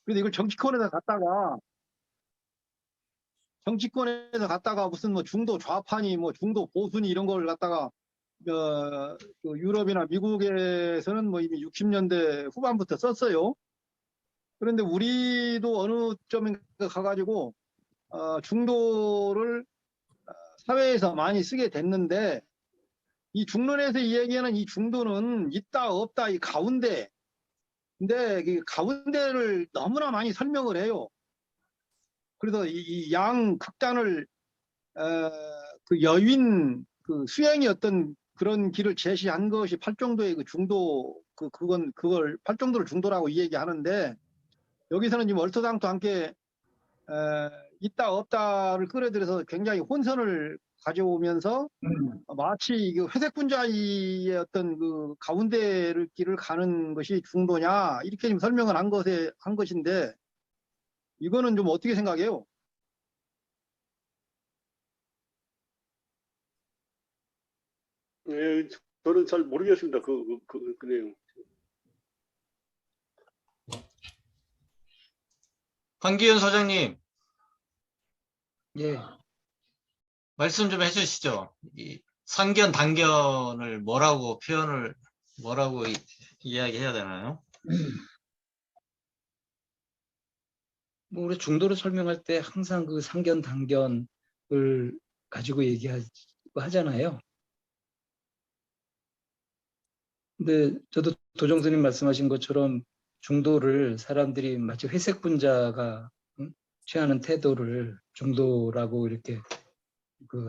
그래서 이걸 정치권에서 갖다가 무슨 뭐 중도 좌파니 뭐 중도 보수니 이런 걸 갖다가 그 유럽이나 미국에서는 뭐 이미 60년대 후반부터 썼어요. 그런데 우리도 어느 점인가 가가지고 중도를 사회에서 많이 쓰게 됐는데, 이 중론에서 이야기하는 이 중도는 있다 없다 이 가운데, 근데 이 가운데를 너무나 많이 설명을 해요. 그래서 이 양 극단을 그 여윈 그 수행이 어떤 그런 길을 제시한 것이 팔정도의 그 중도, 그걸 팔정도를 중도라고 이야기하는데, 여기서는 지금 얼토당토 않게 있다 없다를 끌어들여서 굉장히 혼선을 가져오면서 마치 이게 회색 분자의 어떤 그 가운데를 길을 가는 것이 중도냐 이렇게 지금 설명을 한 것인데, 이거는 좀 어떻게 생각해요? 예, 저는 잘 모르겠습니다. 그 내용. 황기현 소장님, 예. 말씀 좀 해주시죠. 이 상견, 단견을 뭐라고 이야기해야 되나요? 뭐 우리 중도를 설명할 때 항상 그 상견, 단견을 가지고 하잖아요. 근데 저도 도정스님 말씀하신 것처럼 중도를 사람들이 마치 회색 분자가 취하는 태도를 중도라고 이렇게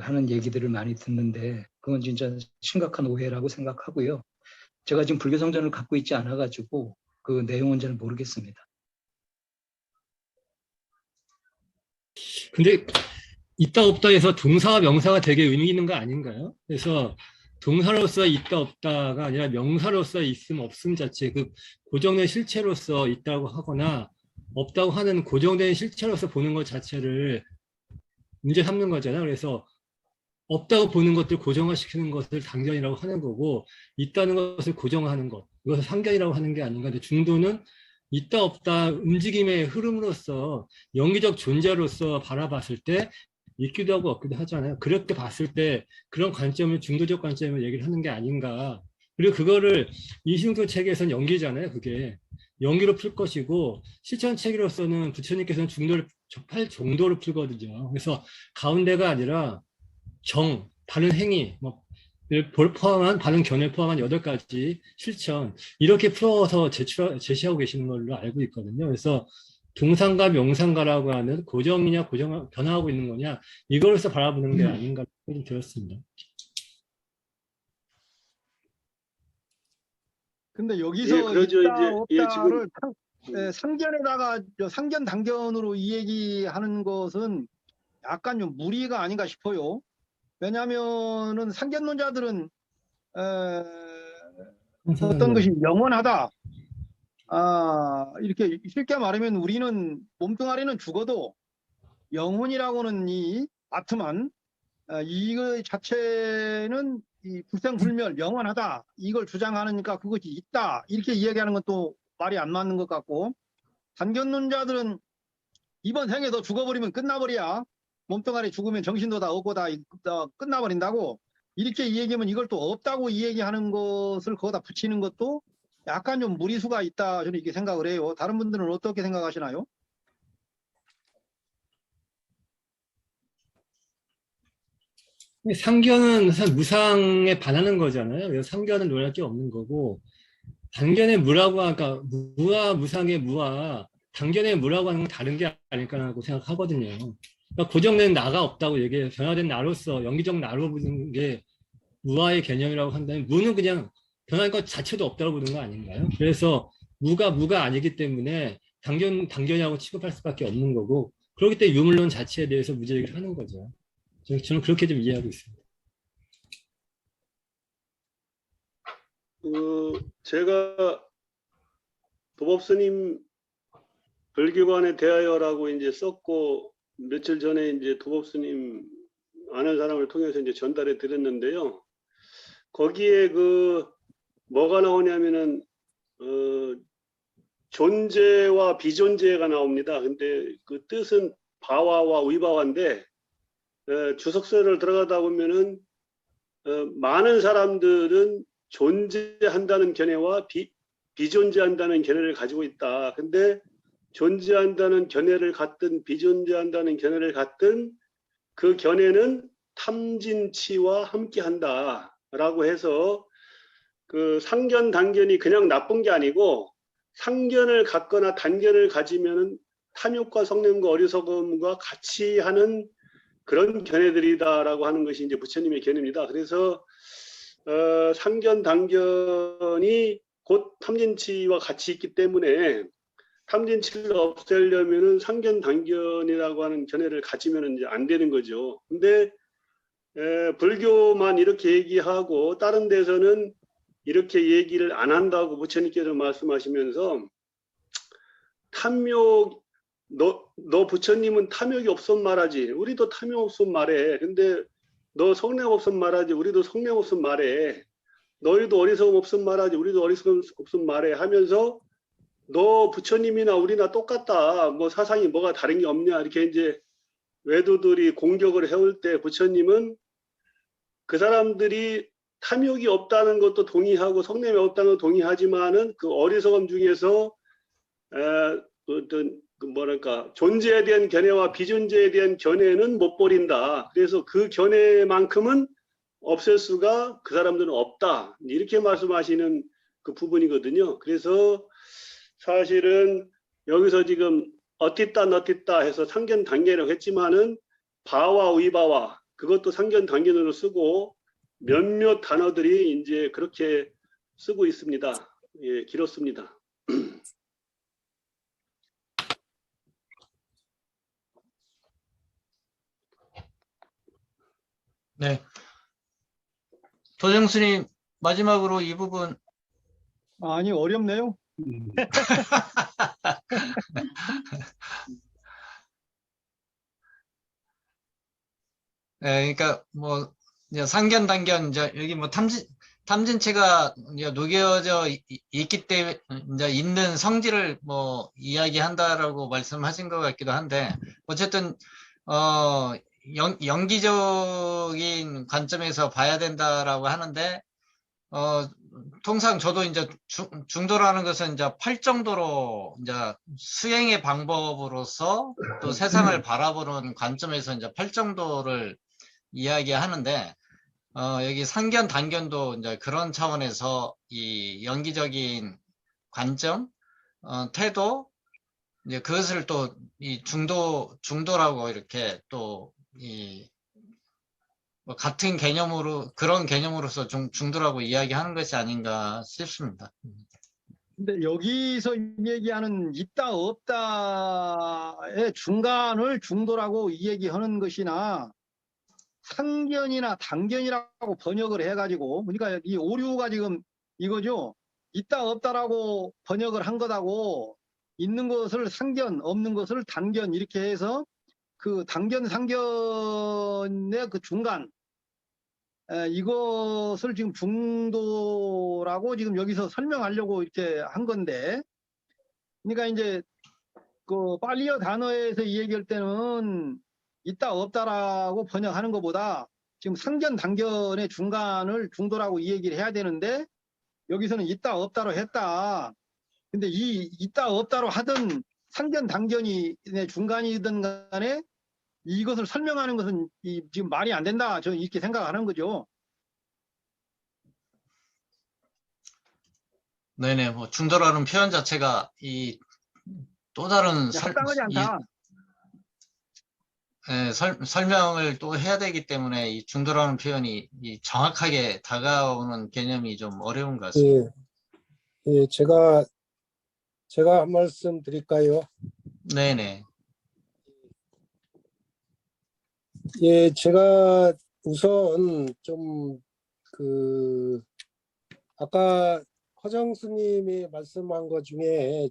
하는 얘기들을 많이 듣는데, 그건 진짜 심각한 오해라고 생각하고요. 제가 지금 불교 성전을 갖고 있지 않아가지고 그 내용은 잘 모르겠습니다. 근데 있다 없다 해서 동사와 명사가 되게 의미 있는 거 아닌가요? 그래서 동사로서 있다 없다가 아니라 명사로서 있음 없음 자체, 그 고정된 실체로서 있다고 하거나 없다고 하는 고정된 실체로서 보는 것 자체를 문제 삼는 거잖아요. 그래서 없다고 보는 것들 고정화시키는 것을 단견이라고 하는 거고, 있다는 것을 고정화하는 것, 이것을 상견이라고 하는 게 아닌가. 근데 중도는 있다 없다 움직임의 흐름으로서 영기적 존재로서 바라봤을 때 있기도 하고 없기도 하잖아요. 그렇게 봤을 때 그런 관점을 중도적 관점을 얘기를 하는 게 아닌가. 그리고 그거를 이승도 책에서는 연기잖아요. 그게 연기로 풀 것이고, 실천 책으로서는 부처님께서는 중도를 접할 정도로 풀거든요. 그래서 가운데가 아니라 바른 행위, 포함한 바른 견해를 포함한 8가지 실천, 이렇게 풀어서 제시하고 계시는 걸로 알고 있거든요. 그래서 동상과 명상가라고 하는 고정이냐 변화하고 있는 거냐, 이걸로서 바라보는 게 아닌가 좀 들었습니다. 근데 여기서 예, 그러죠. 있다 이제 지금 없다를 상견에다가 상견 단견으로 이 얘기하는 것은 약간 좀 무리가 아닌가 싶어요. 왜냐하면은 상견론자들은 어떤 것이 영원하다, 이렇게 쉽게 말하면 우리는 몸뚱아리는 죽어도 영혼이라고는 이 아트만, 이거 자체는 이 불생불멸 영원하다, 이걸 주장하니까 그것이 있다 이렇게 이야기하는 것도 말이 안 맞는 것 같고, 단견론자들은 이번 생에서 죽어버리면 끝나버려야, 몸뚱아리 죽으면 정신도 다 없고 다 끝나버린다고 이렇게 이야기하면, 이걸 또 없다고 이야기하는 것을 거기다 붙이는 것도 약간 좀 무리수가 있다, 저는 이렇게 생각을 해요. 다른 분들은 어떻게 생각하시나요? 상견은 사실 무상에 반하는 거잖아요. 그래서 상견은 논할 게 없는 거고, 단견의 무라고 하니까 무와 무상의 무와 단견의 무라고 하는 건 다른 게 아닐까라고 생각하거든요. 그러니까 고정된 나가 없다고 얘기해요. 변화된 나로서 영기적 나로 보는 게 무아의 개념이라고 한다면, 무는 그냥 변화된 것 자체도 없다고 보는 거 아닌가요? 그래서 무가 아니기 때문에 단견이라고 취급할 수밖에 없는 거고, 그렇기 때문에 유물론 자체에 대해서 무죄 얘기를 하는 거죠. 저는 그렇게 좀 이해하고 있습니다. 제가 도법스님 불교관에 대하여라고 이제 썼고, 며칠 전에 이제 도법스님 아는 사람을 통해서 이제 전달해 드렸는데요. 거기에 뭐가 나오냐면은 존재와 비존재가 나옵니다. 근데 그 뜻은 바와와 위바와인데 주석서를 들어가다 보면은 많은 사람들은 존재한다는 견해와 비존재한다는 견해를 가지고 있다. 근데 존재한다는 견해를 갖든 비존재한다는 견해를 갖든 그 견해는 탐진치와 함께한다라고 해서 그 상견 단견이 그냥 나쁜 게 아니고 상견을 갖거나 단견을 가지면은 탐욕과 성냄과 어리석음과 같이 하는 그런 견해들이다라고 하는 것이 이제 부처님의 견해입니다. 그래서 상견 단견이 곧 탐진치와 같이 있기 때문에 탐진치를 없애려면은 상견 단견이라고 하는 견해를 가지면은 이제 안 되는 거죠. 근데 불교만 이렇게 얘기하고 다른 데서는 이렇게 얘기를 안 한다고 부처님께서 말씀하시면서 탐욕 너 부처님은 탐욕이 없음 말하지. 우리도 탐욕 없음 말해. 근데 너 성냄 없음 말하지. 우리도 성냄 없음 말해. 너희도 어리석음 없음 말하지. 우리도 어리석음 없음 말해. 하면서 너 부처님이나 우리나 똑같다. 뭐 사상이 뭐가 다른 게 없냐. 이렇게 이제 외도들이 공격을 해올 때 부처님은 그 사람들이 탐욕이 없다는 것도 동의하고 성냄이 없다는 것도 동의하지만은 그 어리석음 중에서 어떤 그 뭐랄까 존재에 대한 견해와 비존재에 대한 견해는 못 버린다. 그래서 그 견해만큼은 없앨 수가 그 사람들은 없다. 이렇게 말씀하시는 그 부분이거든요. 그래서 사실은 여기서 지금 어띠따 너띠따 해서 상견 단계라고 했지만은 바와 위바와 그것도 상견 단계로 쓰고 몇몇 단어들이 이제 그렇게 쓰고 있습니다. 예, 길었습니다. 네. 도정스님 마지막으로 이 부분 아니, 어렵네요. 그러니까 뭐 이제 상견 단견 이제 여기 뭐 탐진체가 이제 녹여져 있기 때문에 이제 있는 성질을 뭐 이야기한다라고 말씀하신 것 같기도 한데 어쨌든 연기적인 관점에서 봐야 된다라고 하는데 통상 저도 이제 중도라는 것은 이제 팔 정도로 이제 수행의 방법으로서 또 세상을 바라보는 관점에서 이제 팔 정도를 이야기하는데 여기 상견 단견도 이제 그런 차원에서 이 연기적인 관점, 태도 이제 그것을 또 이 중도라고 이렇게 또 이 뭐 같은 개념으로 그런 개념으로서 중도라고 이야기하는 것이 아닌가 싶습니다. 근데 여기서 얘기하는 있다 없다의 중간을 중도라고 얘기하는 것이나 상견이나 단견이라고 번역을 해가지고 그러니까 이 오류가 지금 이거죠. 있다 없다라고 번역을 한 것하고 있는 것을 상견 없는 것을 단견 이렇게 해서 그 단견 상견의 그 중간 이것을 지금 중도라고 지금 여기서 설명하려고 이렇게 한 건데 그러니까 이제 그 팔리어 단어에서 이 얘기할 때는 있다 없다라고 번역하는 것보다 지금 상견 단견의 중간을 중도라고 이 얘기를 해야 되는데 여기서는 있다 없다로 했다. 근데 이 있다 없다로 하든 상견 단견이 중간이든 간에 이것을 설명하는 것은 지금 말이 안 된다. 저는 이렇게 생각하는 거죠. 네네, 뭐 중도라는 표현 자체가 이 또 다른 합당하지 않다. 설명을 또 해야 되기 때문에 이 중도라는 표현이 이 정확하게 다가오는 개념이 좀 어려운 것 같습니다. 예, 제가 한 말씀 드릴까요? 네네. 예, 제가 우선 아까 허정 스님이 말씀한 것 중에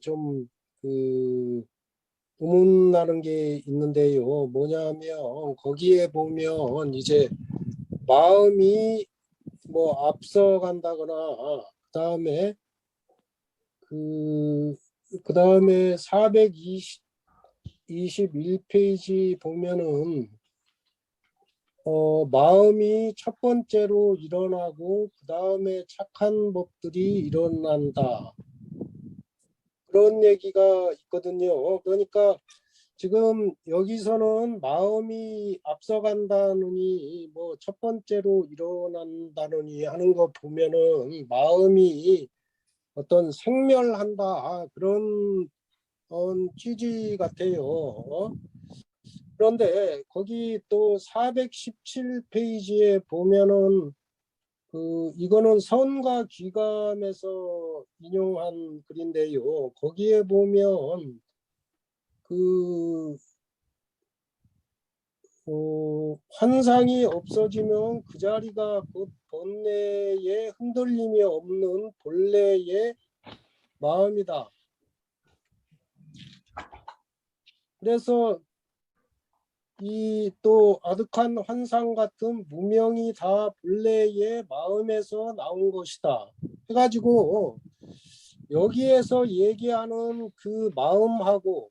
의문나는 게 있는데요. 뭐냐면 거기에 보면 이제 마음이 뭐 앞서간다거나 그다음에 그 다음에 421페이지 보면은 마음이 첫 번째로 일어나고 그 다음에 착한 법들이 일어난다. 그런 얘기가 있거든요. 그러니까 지금 여기서는 마음이 앞서간다느니 뭐 첫 번째로 일어난다느니 하는 거 보면은 마음이 어떤 생멸한다 그런 취지 같아요. 그런데 거기 또 417페이지에 보면은 이거는 선과 귀감에서 인용한 글인데요. 거기에 보면 환상이 없어지면 그 자리가 곧 본래의 흔들림이 없는 본래의 마음이다. 그래서 이 또 아득한 환상 같은 무명이 다 본래의 마음에서 나온 것이다. 해가지고 여기에서 얘기하는 그 마음하고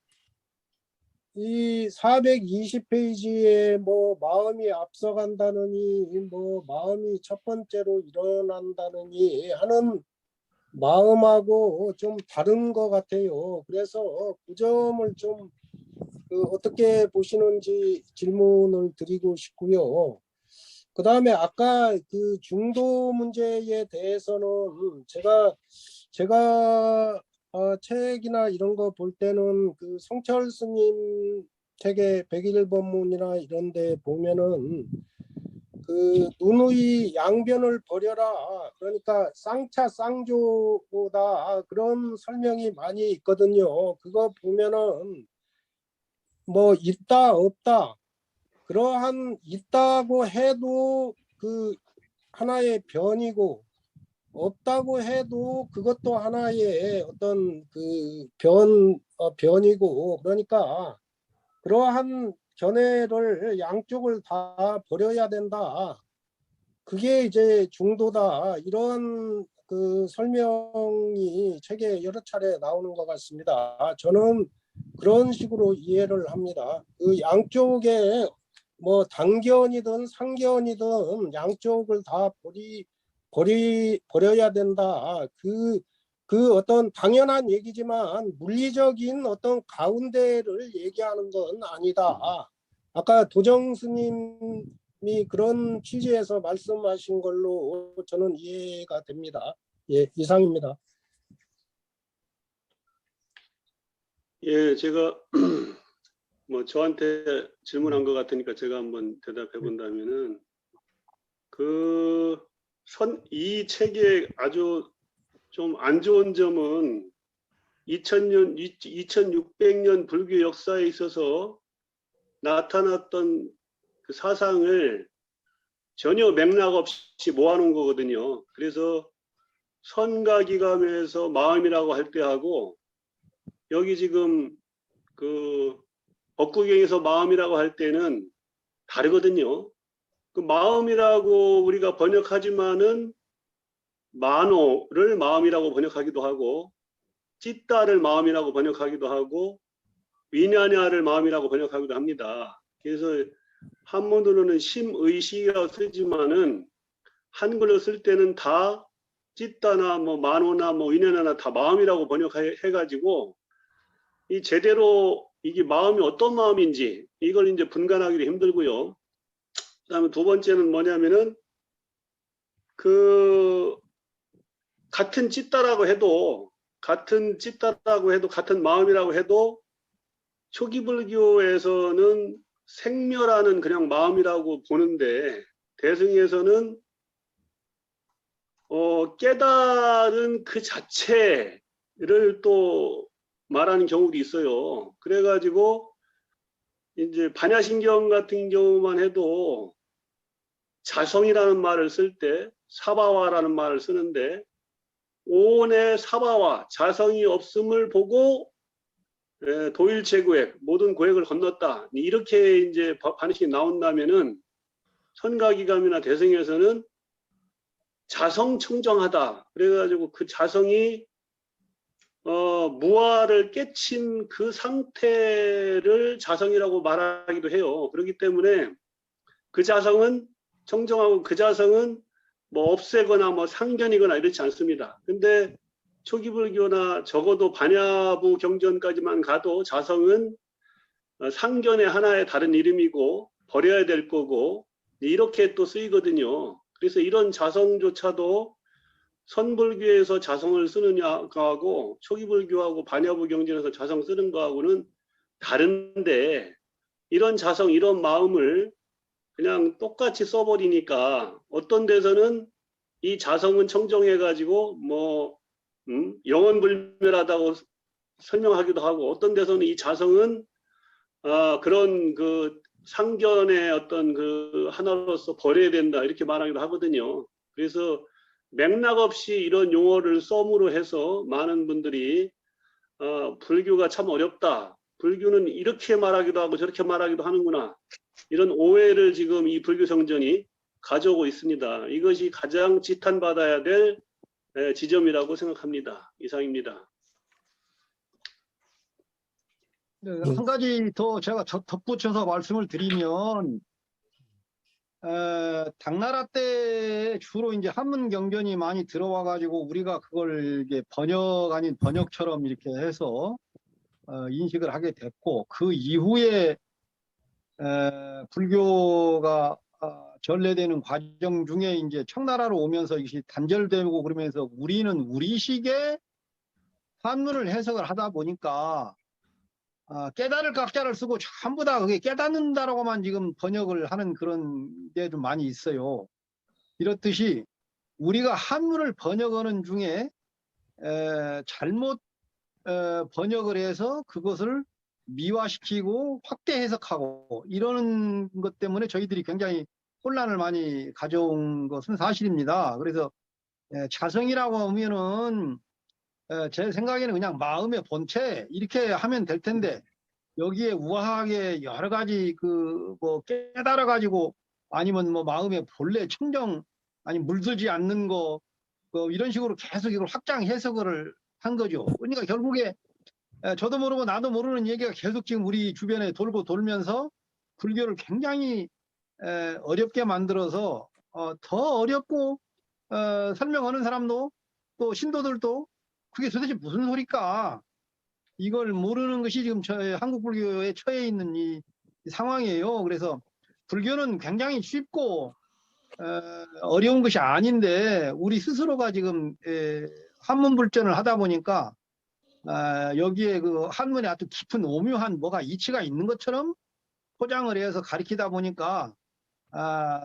이 420페이지에 뭐 마음이 앞서간다느니 뭐 마음이 첫 번째로 일어난다느니 하는 마음하고 좀 다른 것 같아요. 그래서 그 점을 좀 어떻게 보시는지 질문을 드리고 싶고요. 그 다음에 아까 그 중도 문제에 대해서는 제가 책이나 이런 거 볼 때는 그 성철 스님 책의 101번문이나 이런 데 보면은 그 누누이 양변을 버려라. 그러니까 쌍차 쌍조보다 그런 설명이 많이 있거든요. 그거 보면은 뭐 있다 없다 그러한 있다고 해도 그 하나의 변이고 없다고 해도 그것도 하나의 어떤 그 변이고 그러니까 그러한 견해를 양쪽을 다 버려야 된다. 그게 이제 중도다. 이런 그 설명이 책에 여러 차례 나오는 것 같습니다. 저는 그런 식으로 이해를 합니다. 그 양쪽에 뭐 단견이든 상견이든 양쪽을 다 버려야 된다. 그 어떤 당연한 얘기지만 물리적인 어떤 가운데를 얘기하는 건 아니다. 아까 도정 스님이 그런 취지에서 말씀하신 걸로 저는 이해가 됩니다. 예, 이상입니다. 예, 제가 뭐 저한테 질문한 것 같으니까 제가 한번 대답해 본다면은 이 책의 아주 좀 안 좋은 점은 2600년 불교 역사에 있어서 나타났던 그 사상을 전혀 맥락 없이 모아놓은 거거든요. 그래서 선과 기감에서 마음이라고 할 때하고 여기 지금 그 법구경에서 마음이라고 할 때는 다르거든요. 그 마음이라고 우리가 번역하지만은 만호를 마음이라고 번역하기도 하고 찌따를 마음이라고 번역하기도 하고 위냐냐를 마음이라고 번역하기도 합니다. 그래서 한문으로는 심의식이라고 쓰지만은 한글로 쓸 때는 다 찌따나 뭐 만호나 뭐 위냐냐나 다 마음이라고 번역해가지고 이 제대로 이게 마음이 어떤 마음인지 이걸 이제 분간하기도 힘들고요. 그다음에 두 번째는 뭐냐면은 그 같은 찌따라고 해도 같은 마음이라고 해도 초기 불교에서는 생멸하는 그냥 마음이라고 보는데 대승에서는 깨달은 그 자체를 또 말하는 경우도 있어요. 그래가지고 이제 반야신경 같은 경우만 해도 자성이라는 말을 쓸 때 사바와라는 말을 쓰는데 오온의 사바와 자성이 없음을 보고 도일체구획 모든 고획을 건넜다. 이렇게 이제 반야신이 나온다면은 선가기감이나 대승에서는 자성청정하다. 그래가지고 그 자성이 무아를 깨친 그 상태를 자성이라고 말하기도 해요. 그렇기 때문에 그 자성은 청정하고 그 자성은 뭐 없애거나 뭐 상견이거나 이렇지 않습니다. 근데 초기 불교나 적어도 반야부 경전까지만 가도 자성은 상견의 하나의 다른 이름이고 버려야 될 거고 이렇게 또 쓰이거든요. 그래서 이런 자성조차도 선불교에서 자성을 쓰는 거하고 초기불교하고 반야부 경전에서 자성 쓰는 거하고는 다른데 이런 자성, 이런 마음을 그냥 똑같이 써버리니까 어떤 데서는 이 자성은 청정해가지고 뭐 영원불멸하다고 설명하기도 하고 어떤 데서는 이 자성은 그런 그 상견의 어떤 그 하나로서 버려야 된다 이렇게 말하기도 하거든요. 그래서 맥락 없이 이런 용어를 썸으로 해서 많은 분들이 불교가 참 어렵다. 불교는 이렇게 말하기도 하고 저렇게 말하기도 하는구나. 이런 오해를 지금 이 불교 성전이 가져오고 있습니다. 이것이 가장 지탄받아야 될 지점이라고 생각합니다. 이상입니다. 네, 한 가지 더 제가 덧붙여서 말씀을 드리면 당나라 때 주로 이제 한문 경전이 많이 들어와 가지고 우리가 그걸 이게 번역 아닌 번역처럼 이렇게 해서 인식을 하게 됐고 그 이후에 불교가 전래되는 과정 중에 이제 청나라로 오면서 이것이 단절되고 그러면서 우리는 우리식의 한문을 해석을 하다 보니까 깨달을 각자를 쓰고 전부 다 그게 깨닫는다라고만 지금 번역을 하는 그런 게 좀 많이 있어요. 이렇듯이 우리가 한문을 번역하는 중에 잘못 번역을 해서 그것을 미화시키고 확대 해석하고 이러는 것 때문에 저희들이 굉장히 혼란을 많이 가져온 것은 사실입니다. 그래서 자성이라고 하면은 제 생각에는 그냥 마음의 본체 이렇게 하면 될 텐데 여기에 우아하게 여러 가지 그 뭐 깨달아 가지고 아니면 뭐 마음의 본래 청정 아니 물들지 않는 거 이런 식으로 계속 이걸 확장 해석을 한 거죠. 그러니까 결국에 저도 모르고 나도 모르는 얘기가 계속 지금 우리 주변에 돌고 돌면서 불교를 굉장히 어렵게 만들어서 더 어렵고 설명하는 사람도 또 신도들도 그게 도대체 무슨 소리까? 이걸 모르는 것이 지금 한국 불교에 처해 있는 이 상황이에요. 그래서 불교는 굉장히 쉽고 어려운 것이 아닌데 우리 스스로가 지금 한문불전을 하다 보니까 여기에 그 한문에 아주 깊은 오묘한 뭐가 이치가 있는 것처럼 포장을 해서 가리키다 보니까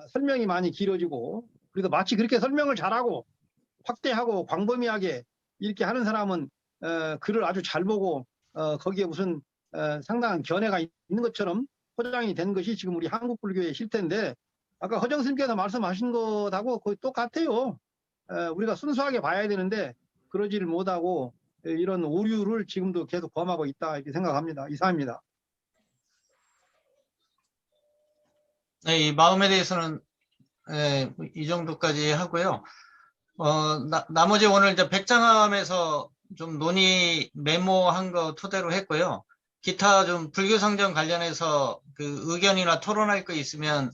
설명이 많이 길어지고 그래서 마치 그렇게 설명을 잘하고 확대하고 광범위하게 이렇게 하는 사람은 글을 아주 잘 보고 거기에 무슨 상당한 견해가 있는 것처럼 포장이 된 것이 지금 우리 한국 불교의 실태인데 아까 허정 스님께서 말씀하신 것하고 거의 똑같아요. 우리가 순수하게 봐야 되는데 그러지를 못하고 이런 오류를 지금도 계속 범하고 있다 이렇게 생각합니다. 이상입니다. 네, 이 마음에 대해서는 이 정도까지 하고요. 나머지 오늘 이제 백장암에서 좀 논의 메모한 거 토대로 했고요. 기타 좀 불교 성전 관련해서 그 의견이나 토론할 거 있으면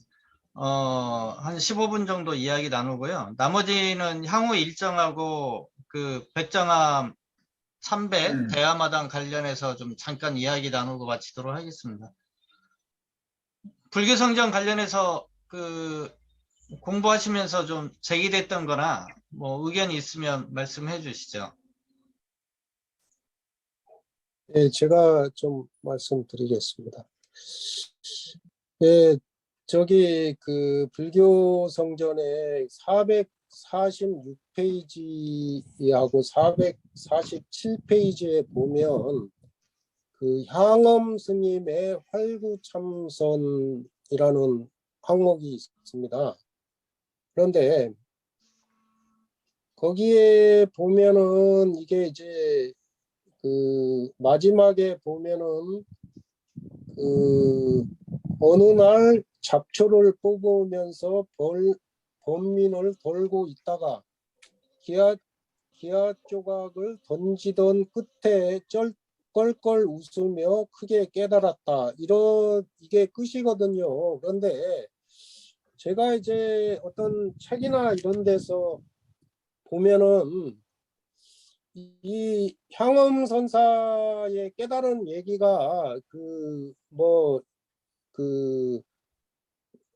한 15분 정도 이야기 나누고요. 나머지는 향후 일정하고 그 백장암 참배 대화마당 관련해서 좀 잠깐 이야기 나누고 마치도록 하겠습니다. 불교 성전 관련해서 그 공부하시면서 좀 제기됐던 거나 뭐 의견이 있으면 말씀해 주시죠. 네, 제가 좀 말씀드리겠습니다. 예, 저기 그 불교 성전에 446페이지하고 447페이지에 보면 그 향엄 스님의 활구참선이라는 항목이 있습니다. 그런데 거기에 보면은 이게 이제 그 마지막에 보면은 그 어느 날 잡초를 뽑으면서 범민을 돌고 있다가 기아 기아 조각을 던지던 끝에 껄껄 웃으며 크게 깨달았다. 이게 끝이거든요. 그런데 제가 이제 어떤 책이나 이런 데서 보면은 이 향엄선사의 깨달은 얘기가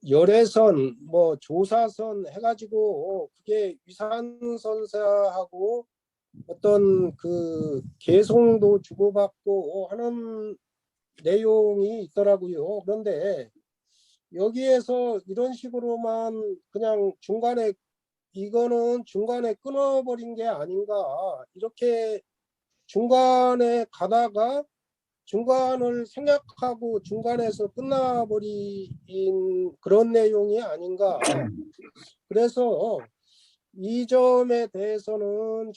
열애선 조사선 해가지고 그게 위산선사하고 어떤 그 개송도 주고받고 하는 내용이 있더라고요. 그런데 여기에서 이런 식으로만 그냥 이거는 중간에 끊어버린 게 아닌가, 이렇게 중간에 가다가 중간을 생략하고 중간에서 끝나버린 그런 내용이 아닌가. 그래서 이 점에 대해서는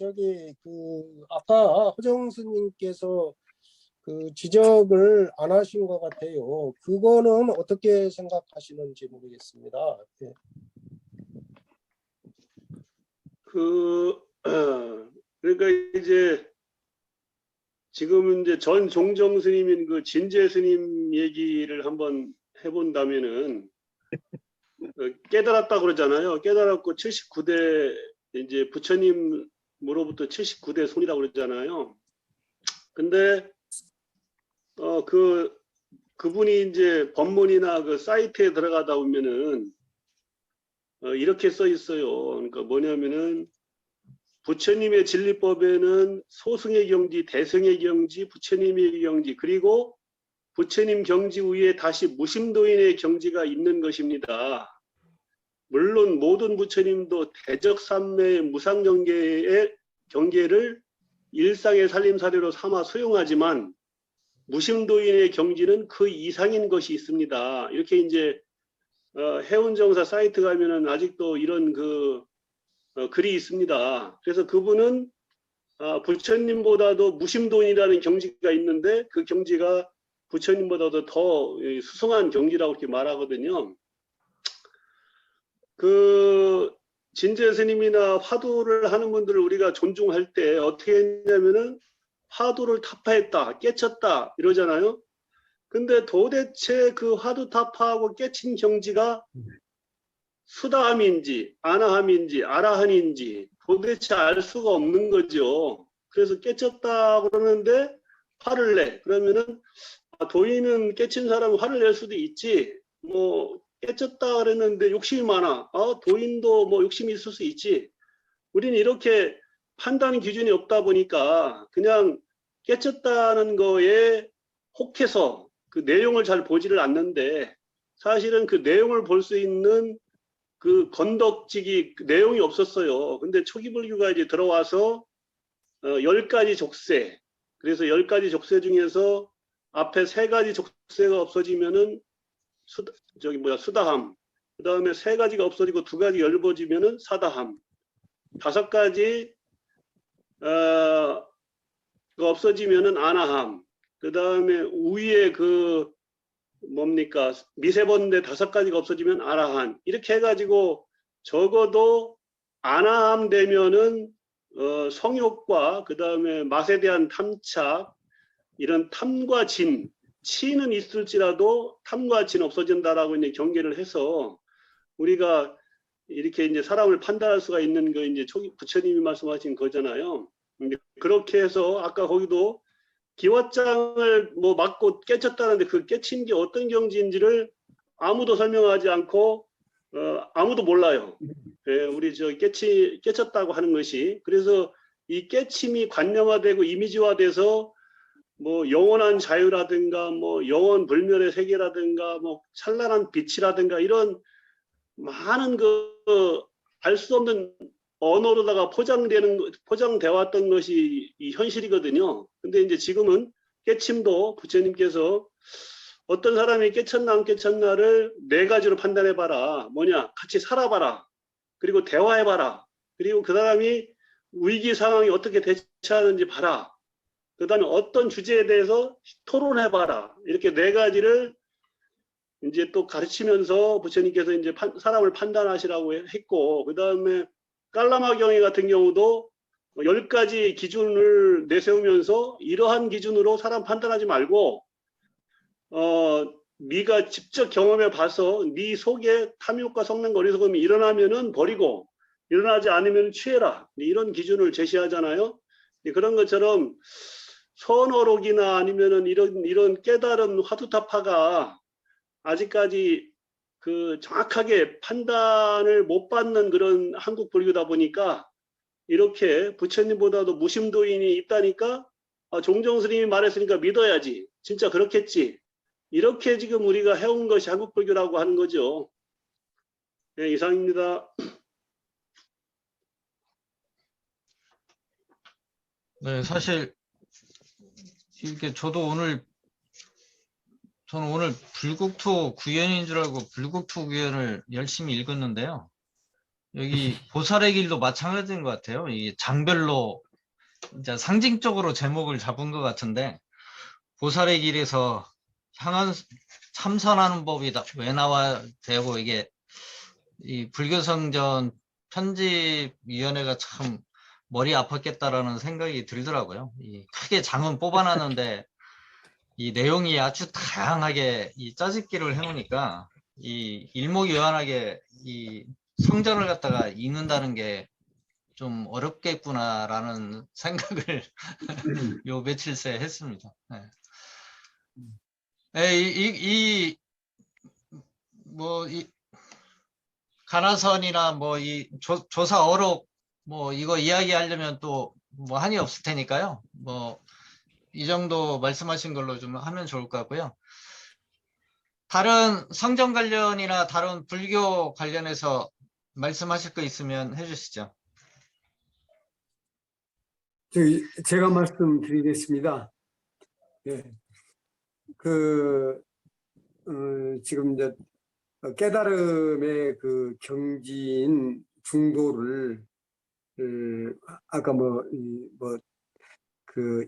아까 허정 스님께서 그 지적을 안 하신 것 같아요. 그거는 어떻게 생각하시는지 모르겠습니다. 네. 그러니까 이제 지금 이제 전 종정 스님인 그 진재 스님 얘기를 한번 해본다면은 깨달았다 그러잖아요. 깨달았고 79대 이제 부처님으로부터 79대 손이라고 그러잖아요. 근데 그분이 이제 법문이나 그 사이트에 들어가다 보면은 이렇게 써 있어요. 그러니까 뭐냐면은 부처님의 진리법에는 소승의 경지, 대승의 경지, 부처님의 경지, 그리고 부처님 경지 위에 다시 무심도인의 경지가 있는 것입니다. 물론 모든 부처님도 대적삼매의 무상경계의 경계를 일상의 살림살이로 삼아 수용하지만 무심도인의 경지는 그 이상인 것이 있습니다. 이렇게 이제 해운정사 사이트 가면은 아직도 이런 글이 있습니다. 그래서 그분은 부처님보다도 무심도인이라는 경지가 있는데 그 경지가 부처님보다도 더 수승한 경지라고 이렇게 말하거든요. 그 진재 스님이나 화두를 하는 분들을 우리가 존중할 때 어떻게 했냐면은 화두를 타파했다, 깨쳤다 이러잖아요. 근데 도대체 그 화두 타파하고 깨친 경지가 수다함인지 아나함인지 아라한인지 도대체 알 수가 없는 거죠. 그래서 깨쳤다 그러는데 화를 내. 그러면은 도인은 깨친 사람은 화를 낼 수도 있지. 뭐 깨쳤다 그랬는데 욕심이 많아. 도인도 뭐 욕심이 있을 수 있지. 우리는 이렇게 판단 기준이 없다 보니까 그냥 깨쳤다는 거에 혹해서 그 내용을 잘 보지를 않는데 사실은 그 내용을 볼 수 있는 그 건덕직이 내용이 없었어요. 근데 초기 불교가 이제 들어와서 10가지 족쇄. 그래서 10가지 족쇄 중에서 앞에 3가지 족쇄가 없어지면은 수다함. 그 다음에 3가지가 없어지고 2가지 열버지면은 사다함. 5가지 없어지면은 아나함. 그 다음에 위에 미세번데 5가지가 없어지면 아라한. 이렇게 해가지고 적어도 아나함 되면은 성욕과 그 다음에 맛에 대한 탐착, 이런 탐과 진, 치는 있을지라도 탐과 진 없어진다라고 이제 경계를 해서 우리가 이렇게 이제 사람을 판단할 수가 있는 거 이제 부처님이 말씀하신 거잖아요. 근데 그렇게 해서 아까 거기도 기왓장을 맞고 깨쳤다는데 그 깨친 게 어떤 경지인지를 아무도 설명하지 않고 아무도 몰라요. 예, 우리 깨쳤다고 하는 것이. 그래서 이 깨침이 관념화되고 이미지화돼서 영원한 자유라든가 영원 불멸의 세계라든가 찬란한 빛이라든가 이런 많은 알 수 없는 언어로다가 포장돼 왔던 것이 이 현실이거든요. 근데 이제 지금은 깨침도 부처님께서 어떤 사람이 깨쳤나 안 깨쳤나를 4가지로 판단해봐라. 뭐냐? 같이 살아봐라. 그리고 대화해봐라. 그리고 그 사람이 위기 상황이 어떻게 대처하는지 봐라. 그 다음에 어떤 주제에 대해서 토론해봐라. 이렇게 4가지를 이제 또 가르치면서 부처님께서 이제 사람을 판단하시라고 했고, 그 다음에 깔라마 경위 같은 경우도 10가지 기준을 내세우면서 이러한 기준으로 사람 판단하지 말고 네가 직접 경험해 봐서 네 속에 탐욕과 성능과 어리석음이 일어나면은 버리고 일어나지 않으면 취해라. 이런 기준을 제시하잖아요. 그런 것처럼 선어록이나 아니면은 이런 깨달은 화두타파가 아직까지 그 정확하게 판단을 못 받는 그런 한국 불교다 보니까 이렇게 부처님보다도 무심도인이 있다니까 종정 스님이 말했으니까 믿어야지. 진짜 그렇겠지. 이렇게 지금 우리가 해온 것이 한국 불교라고 하는 거죠. 네, 이상입니다. 네, 사실 이게 저는 오늘 불국토 구연인 줄 알고 불국토 구연을 열심히 읽었는데요. 여기 보살의 길도 마찬가지인 것 같아요. 이 장별로 이제 상징적으로 제목을 잡은 것 같은데, 보살의 길에서 참선하는 법이 왜 나와야 되고, 이게 이 불교성전 편집위원회가 참 머리 아팠겠다라는 생각이 들더라고요. 이 크게 장은 뽑아놨는데 이 내용이 아주 다양하게 이 짜집기를 해놓으니까 이 일목요연하게 이 성전을 갖다가 읽는다는 게 좀 어렵겠구나라는 생각을 요 며칠 새 했습니다. 네. 네, 이 가나선이나 뭐 이 조사 어록 뭐 이거 이야기하려면 또 뭐 한이 없을 테니까요. 뭐 이 정도 말씀하신 걸로 좀 하면 좋을 것 같고요. 다른 성전 관련이나 다른 불교 관련해서 말씀하실 거 있으면 해주시죠. 제가 말씀드리겠습니다. 예. 지금 이제 깨달음의 그 경지인 중도를 아까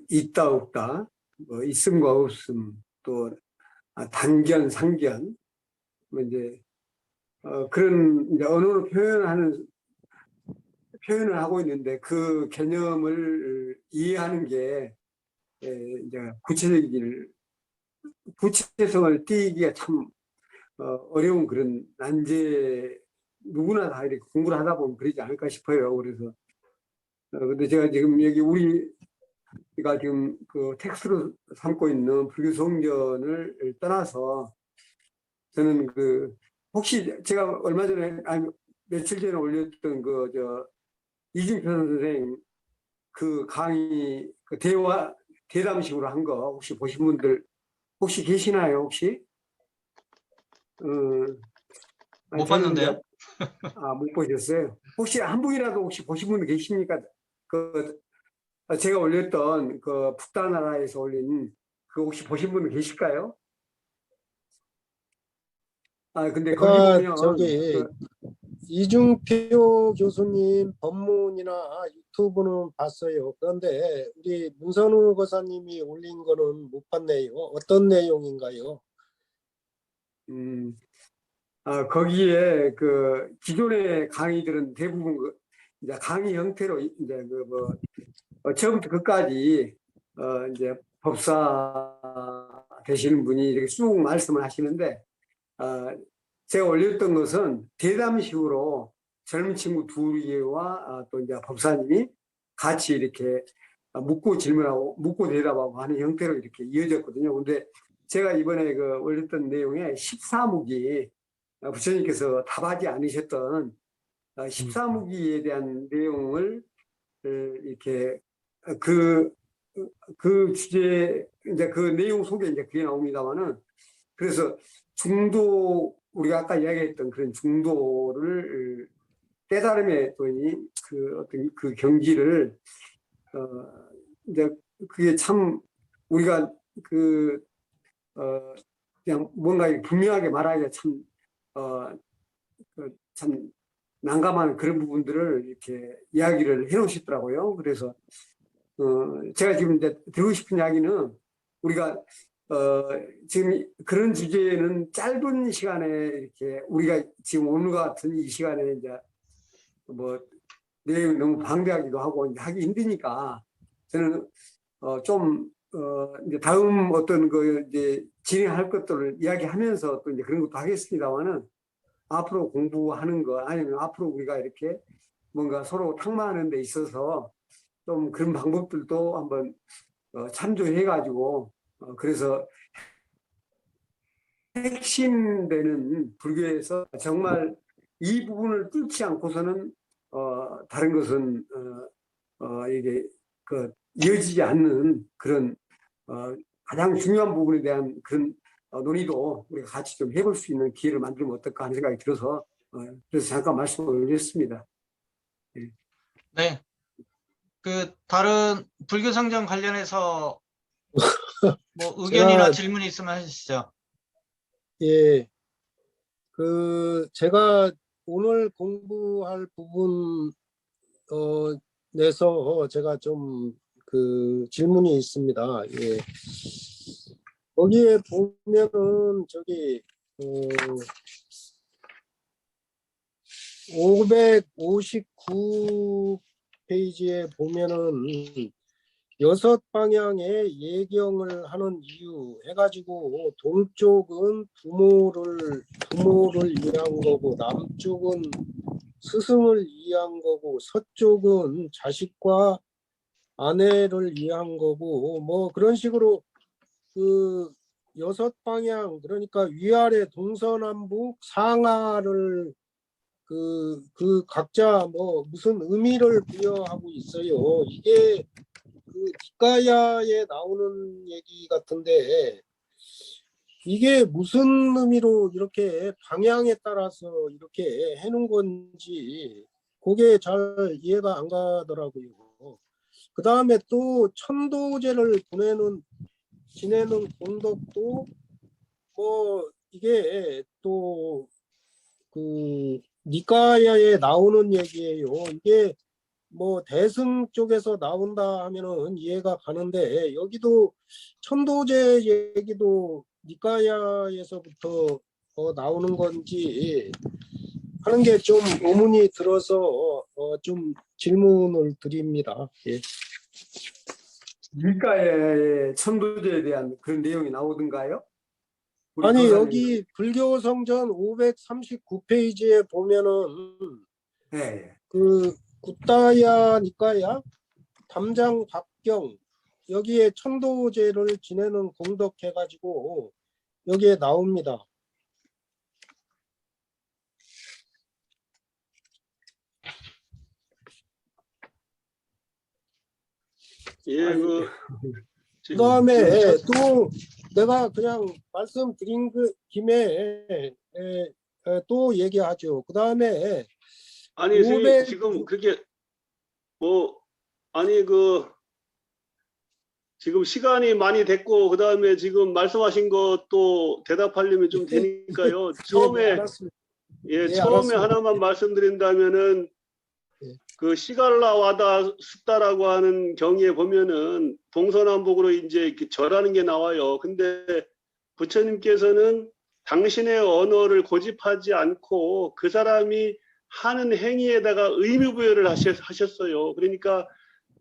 있다 없다, 있음과 없음, 또 단견, 상견, 이제 그런 이제 언어로 표현을 하고 있는데 그 개념을 이해하는 게 이제 구체성을 띠기가 참 어려운 그런 난제, 누구나 다 이렇게 공부를 하다 보면 그러지 않을까 싶어요. 그래서 근데 제가 지금 여기 우리가 지금 그 텍스트로 삼고 있는 불교 성전을 떠나서 저는 혹시 제가 얼마 전에 며칠 전에 올렸던 이중표 선생 그 강의 대담식으로 한 거 혹시 보신 분들 혹시 계시나요? 혹시? 못 봤는데요. 못 보셨어요? 혹시 한 분이라도 혹시 보신 분 계십니까? 제가 올렸던 북다나라에서 올린 혹시 보신 분 계실까요? 근데 거기 보면 이중표 교수님 법문이나 유튜브는 봤어요. 그런데 우리 문선우 거사님이 올린 거는 못 봤네요. 어떤 내용인가요? 거기에 기존의 강의들은 대부분 이제 강의 형태로 이제 처음부터 끝까지 이제 법사 되시는 분이 이렇게 쭉 말씀을 하시는데 제가 올렸던 것은 대담식으로 젊은 친구 둘이와 또 이제 법사님이 같이 이렇게 묻고 질문하고 묻고 대답하고 하는 형태로 이렇게 이어졌거든요. 근데 제가 이번에 올렸던 내용에 14무기 부처님께서 답하지 않으셨던 14무기에 대한 내용을 이렇게 그 주제 이제 그 내용 속에 이제 그게 나옵니다만은 그래서 중도 우리가 아까 이야기했던 그런 중도를 깨달음의 어떤 그 경지를 이제 그게 참 우리가 그냥 뭔가 분명하게 말하기가 참 난감한 그런 부분들을 이렇게 이야기를 해놓으시더라고요. 그래서 제가 지금 이제 드리고 싶은 이야기는 우리가 지금 그런 주제는 짧은 시간에 이렇게 우리가 지금 오늘 같은 이 시간에 이제 내용이 너무 방대하기도 하고 이제 하기 힘드니까 저는 이제 다음 어떤 이제 진행할 것들을 이야기하면서 또 이제 그런 것도 하겠습니다만은 앞으로 공부하는 거 아니면 앞으로 우리가 이렇게 뭔가 서로 탁마하는 데 있어서 좀 그런 방법들도 한번 참조해 가지고 그래서 핵심되는 불교에서 정말 이 부분을 뚫지 않고서는 다른 것은 이게 이어지지 않는 그런 가장 중요한 부분에 대한 그런 논의도 우리가 같이 좀 해볼 수 있는 기회를 만들면 어떨까 하는 생각이 들어서 그래서 잠깐 말씀을 올렸습니다. 네. 그 다른 불교 성경 관련해서 뭐 의견이나 제가 질문이 있으면 하시죠. 예, 제가 오늘 공부할 부분 내서 제가 좀 질문이 있습니다. 예. 거기에 보면은 저기 559 페이지에 보면은 6방향의 예경을 하는 이유 해가지고 동쪽은 부모를 위한 거고 남쪽은 스승을 위한 거고 서쪽은 자식과 아내를 위한 거고 뭐 그런 식으로 6방향 그러니까 위아래 동서남북 상하를 각자 뭐 무슨 의미를 부여하고 있어요. 이게 니까야에 나오는 얘기 같은데 이게 무슨 의미로 이렇게 방향에 따라서 이렇게 해놓은 건지 그게 잘 이해가 안 가더라고요. 그 다음에 또 천도제를 지내는 공덕도 뭐 이게 또 니까야에 나오는 얘기예요. 이게 뭐 대승 쪽에서 나온다 하면은 이해가 가는데 여기도 천도제 얘기도 니까야에서부터 나오는 건지 하는 게 좀 의문이 들어서 좀 질문을 드립니다. 예. 밀가의 천도제에 대한 그런 내용이 나오던가요? 우리 아니 교사님. 여기 불교성전 539페이지에 보면은 네. 굿다야 니까야 담장 박경 여기에 천도제를 지내는 공덕해가지고 여기에 나옵니다. 예, 그 다음에 또 내가 그냥 말씀드린 김에 또 얘기하죠. 그 다음에 아니, 선생님, 지금 그렇게 지금 시간이 많이 됐고 그다음에 지금 말씀하신 것도 대답하려면 좀 되니까요. 처음에 알았습니다. 처음에 알았습니다. 하나만 말씀드린다면은 시갈라와다 숫다라고 하는 경의에 보면은 동서남북으로 이제 이렇게 절하는 게 나와요. 근데 부처님께서는 당신의 언어를 고집하지 않고 그 사람이 하는 행위에다가 의미부여를 하셨어요. 그러니까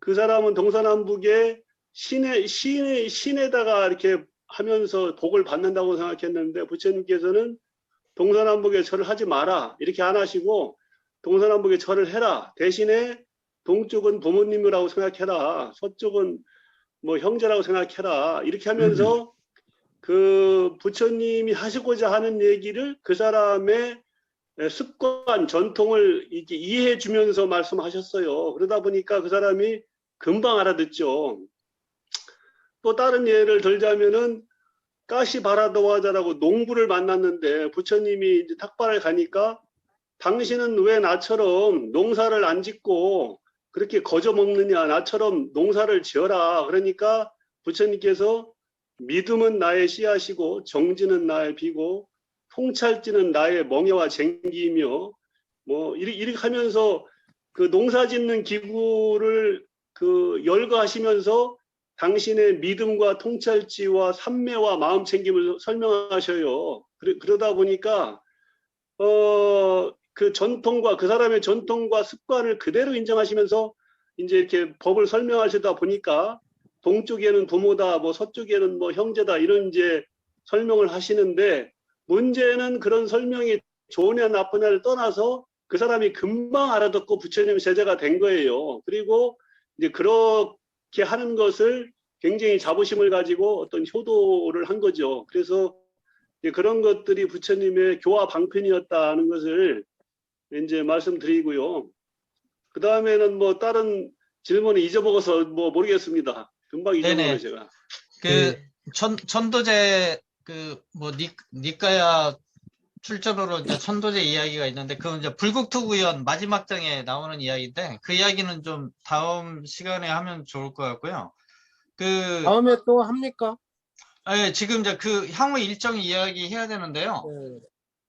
그 사람은 동서남북에 신에다가 이렇게 하면서 복을 받는다고 생각했는데 부처님께서는 동서남북에 절을 하지 마라 이렇게 안 하시고 동서남북에 절을 해라. 대신에 동쪽은 부모님이라고 생각해라. 서쪽은 뭐 형제라고 생각해라. 이렇게 하면서 그 부처님이 하시고자 하는 얘기를 그 사람의 습관, 전통을 이렇게 이해해 주면서 말씀하셨어요. 그러다 보니까 그 사람이 금방 알아듣죠. 또 다른 예를 들자면은 까시바라도와자라고 농부를 만났는데 부처님이 이제 탁발을 가니까 당신은 왜 나처럼 농사를 안 짓고 그렇게 거저 먹느냐, 나처럼 농사를 지어라. 그러니까 부처님께서 믿음은 나의 씨앗이고 정지는 나의 비고 통찰지는 나의 멍에와 쟁기이며 뭐 이렇게 하면서 그 농사 짓는 기구를 열거하시면서 당신의 믿음과 통찰지와 삼매와 마음 챙김을 설명하셔요. 그러다 보니까 그 전통과 그 사람의 전통과 습관을 그대로 인정하시면서 이제 이렇게 법을 설명하시다 보니까 동쪽에는 부모다, 뭐 서쪽에는 뭐 형제다 이런 이제 설명을 하시는데 문제는 그런 설명이 좋으냐 나쁘냐를 떠나서 그 사람이 금방 알아듣고 부처님 제자가 된 거예요. 그리고 이제 그렇게 하는 것을 굉장히 자부심을 가지고 어떤 효도를 한 거죠. 그래서 이제 그런 것들이 부처님의 교화 방편이었다는 것을 이제 말씀드리고요. 그 다음에는 뭐 다른 질문을 잊어먹어서 뭐 모르겠습니다. 금방 잊어먹어요 네네. 제가. 그 네. 천도제 그 뭐 니까야 출전으로 이제 천도제 이야기가 있는데 그건 이제 불국토구연 마지막 장에 나오는 이야기인데 그 이야기는 좀 다음 시간에 하면 좋을 것 같고요. 그 다음에 또 합니까? 예, 지금 이제 그 향후 일정 이야기 해야 되는데요. 네.